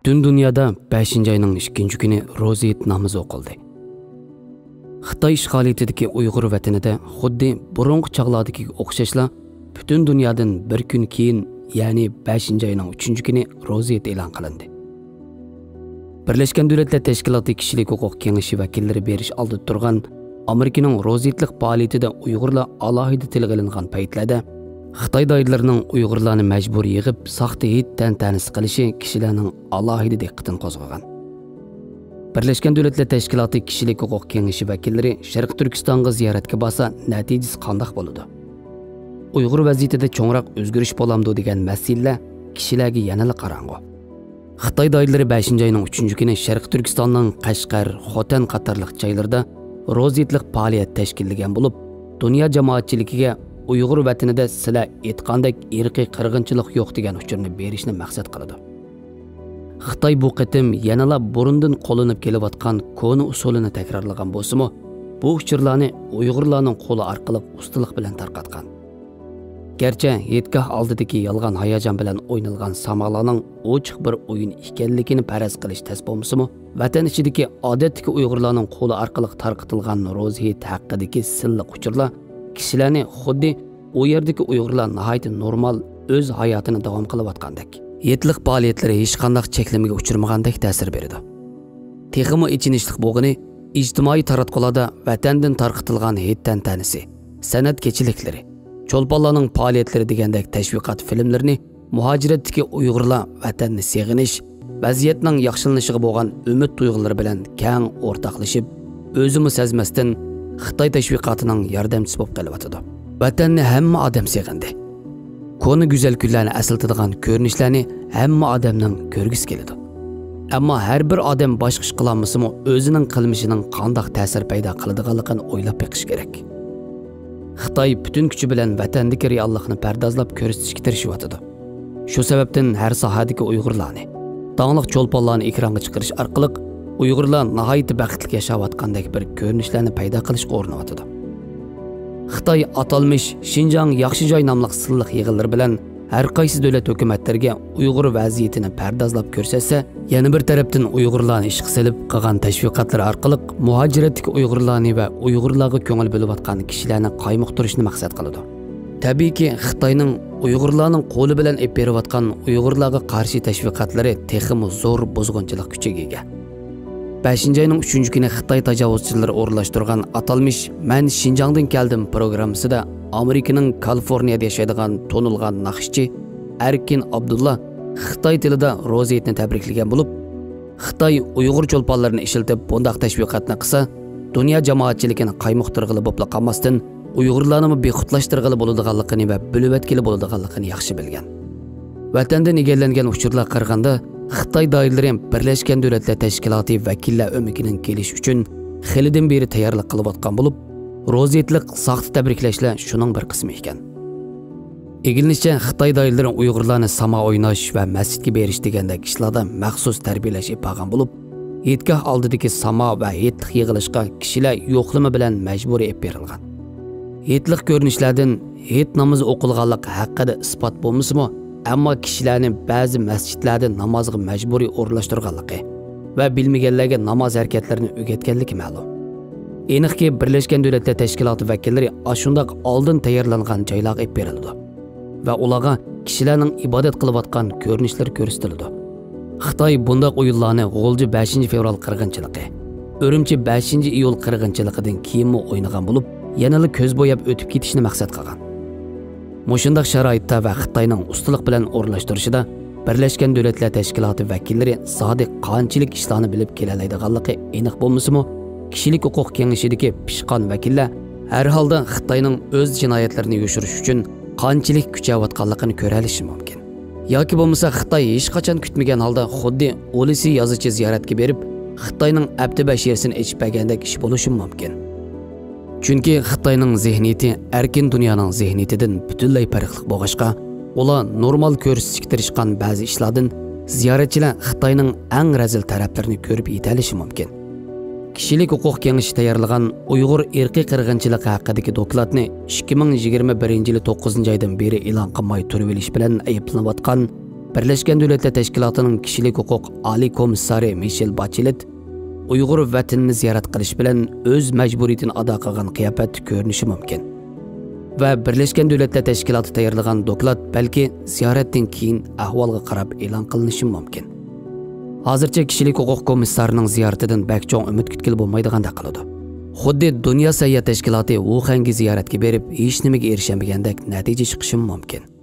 Bütün dünyada 5. ayının 2. günü Roza Eid namazı oqildi. Xitoy ishg'oliyatidagi Uyg'ur vatanida xuddi burungi chaqlardagi o'xshashla bütün dunyodan bir kun keyin, ya'ni 5. ayının 3. günü Roza Eid e'lon qilindi. Birlashgan Davlatlar Tashkiloti kishilik huquq kengashi vakillari berish oldida turgan Amerikaning Roza Eidlik faoliyatida Uyg'urlar alohida tilga ilingan paytlarda Xitoy doiralarining Uyg'urlarni majbur yig'ib soxta Eid tantanasi qilishi kishilarning alohida diqqatini qo'zg'agan. Birlashgan Davlatlar Tashkiloti kishilik huquq kengashi vakillari Sharq Turkistonga ziyoratga borsa, natijasi qanday bo'ladi? Uyg'ur vaziyatida cho'ngroq o'zgarish bo'lamdi degan masala kishilarga yanada qarang'u. Xitoy doiralari 5. ayning 3. kuni Sharq Turkistonning Qashqar, Xotan qatorliq joylarida Roza Eidlik faoliyat tashkillagan bo'lib, dunyo jamoatchiligiga Uyg'ur vatanida sizlar aytgandek irqiy qirg'inchilik yo'q degan uchurni berishni maqsad qiladi. Xitoy bu qitim yanala burundan qo'llanib kelayotgan koni usulini takrorlagan bo'lsa-mu, bu uchurlarni Uyg'urlarning qo'li orqali ustalik bilan tarqatgan. Gerçi yetgah oldidagi yolg'on hayajon bilan o'ynalgan samolarning ochiq bir o'yin ekanligini faraz qilish tez bo'lmasa-mu, vatan ichidagi odatdagi Uyg'urlarning qo'li orqali tarqatilgan Roza Eid haqidagi silliq uchurlar kishilarni xuddi u yerdagi Uyg'urlar nihoyat normal o'z hayotini davom qilayotgandek, yetliq faoliyatlari hech qanday cheklamaga uchirmagandek ta'sir beradi. Texmi ichinishlik bo'lgani ijtimoiy taratqularda vatandan tarqatilgan Eid tantanasi, san'at kechiliklari, cho'lponlarning faoliyatlari degandek tashviqot filmlarini muhojiratdagi Uyg'urlar vatanni seg'inish, vaziyatning yaxshilanishiga bo'lgan umid tuyg'ulari bilan keng o'rtoqlashib, o'zini sezmasdan Xitoy tashviqotining yordamchisi bo'lib qelyapti. Vatanni hamma odam seg'indi. Koni go'zal kunlarni asıltadigan ko'rinishlarni hamma odamning ko'rgisi keladi. Ammo har bir odam boshqa ish qilolmasa-mu, o'zining qilmishining qanday ta'sir paydo qiladiganligini o'ylab beqish kerak. Xitoy bütün kuchi bilan vatandagi reallikni pardozlab ko'rsatishga tirishyapti. Shu sababdan har sohadagi Uyg'urlarni, dаңliq cho'lponlarni ekranga chiqarish orqali Uyg'urlar nihoyat baxtli yashayotgandek bir ko'rinishlarni paydo qilishga urinayotdi. Xitoy atalmış Xinjiang yaxshi joy nomli silliq yig'inlar bilan har qaysi davlat hukumatlariga Uyg'ur vaziyatini pardozlab ko'rsatsa, yana bir tarafdan Uyg'urlarni ishga solib qilgan tashviqotlar orqali muhojiratdagi Uyg'urlarni va Uyg'urlarga ko'ngil bo'layotgan kishilarni qaymoqtirishni maqsad qiladi. Tabiiyki, Xitoyning Uyg'urlarning qo'li bilan ep berayotgan Uyg'urlarga qarshi tashviqotlari texmi zo'r buzg'unchilik kuchiga ega. 5. ayning 3. kuni Xitoy tajovuzchilari o'rlashtirgan atalmış "Men Xinjiangdan keldim" programmasida Amerikaning Kaliforniyada yashaydigan tonilgan naqshchi Erkin Abdulla Xitoy tilida Roza Eidni tabriklagan bo'lib, Xitoy Uyg'ur cho'lponlarini ishiltib bundaq tashviqotni qilsa, dunyo jamoatchiligini qaymoqtirg'ili bo'lib qolmasdan Uyg'urlarni bexutlashtirg'ili bo'ladiganligini va bilib etkili bo'ladiganligini yaxshi bilgan. Vatandan egallangan uchurlar qaraganda Xitoy doiralari Birlashgan Davlatlar Tashkiloti vakillar o'mikining kelish uchun xilidan beri tayyorlik qilayotgan bo'lib, Roza Eidlik soxta tabriklashlar shuning bir qismi ekan. Egilinishcha Xitoy doiralari Uyg'urlarni samo o'ynash va masjidga berish degandek ishlarda maxsus tarbiyalash epagan bo'lib, Eidgoh oldidagi samo va Eidlik yig'ilishga kishilar yo'qlama bilan majburiy ep berilgan. Eidlik ko'rinishlardan Eid namozi o'qilganlik haqida isbot bo'lmasa-mu, ammo kishilarni ba'zi masjidlarda namozga majburiy o'rlashtirganligi va bilmaganlarga namoz harakatlarini o'rgatganligi ma'lum. Aniqki, Birlashgan Davlatlar Tashkiloti vakillari ashundoq oldin tayyorlangan joylarga ep berildi va ularga kishilarning ibodat qilayotgan ko'rinishlar ko'rsatildi. Xitoy bunday o'yinlarni G'o'lji 5 fevral qirg'inchiligi, Urumchi 5 iyul qirg'inchiligidan keyin o'ynagan bo'lib, yanada ko'z bo'yab o'tib ketishni maqsad qilgan. Mushundaq sharoitda va Xitoyning ustalik bilan o'rlashtirishida Birlashgan Davlatlar Tashkiloti vakillari sodiq qanchalik ishlarni bilib kelalaydiganligi aniq bo'lmasa-mu, kishilik huquq kengashidagi pishqon vakillar har holda Xitoyning o'z jinoyatlarini yoshirish uchun qanchalik kuchayotganligini ko'ra olishi mumkin. Yoki bo'lmasa Xitoy hech qachon kutmagan holda xuddi o'lisi yozichi ziyoratga berib, Xitoyning abtiba shersini ichib bagandek ish bo'lishi mumkin. Chunki Xitoyning zehniyati erkin dunyoning zehniyatidan butunlay farqli bo'lg'achqa, ular normal ko'rsatishga tirishgan ba'zi ishlardan ziyoratchilar Xitoyning eng razil taraflarini ko'rib yetalishi mumkin. Kishilik huquq kengashi tayyorlagan Uyg'ur irqiy qirg'inchiligi haqidagi dokladni 2021-yil 9 oydan beri e'lon qilmay turib olish bilan ayblanayotgan Birleşken Devletler Teşkilatı'nın Kişilik Hukuk Ali Komissari Michel Bachelet Uyg'ur vatanini ziyorat qilish bilan o'z majburiyatini ado qilgan qiyofat ko'rinishi mumkin. Va Birleşken Devletler Teşkilatı tayyorlagan doklad balki ziyoratdan keyin ahvolga qarab e'lon qilinishi mumkin. Hozircha Kişilik Hukuk Komissarining ziyoratidan bak cho'ng umid kutkil bo'lmaydigandek qiladi. Xuddi Dunyo sayyohat tashkiloti Wuhanga ziyoratga berib hech nimaga erishmagandek natija chiqishi mumkin.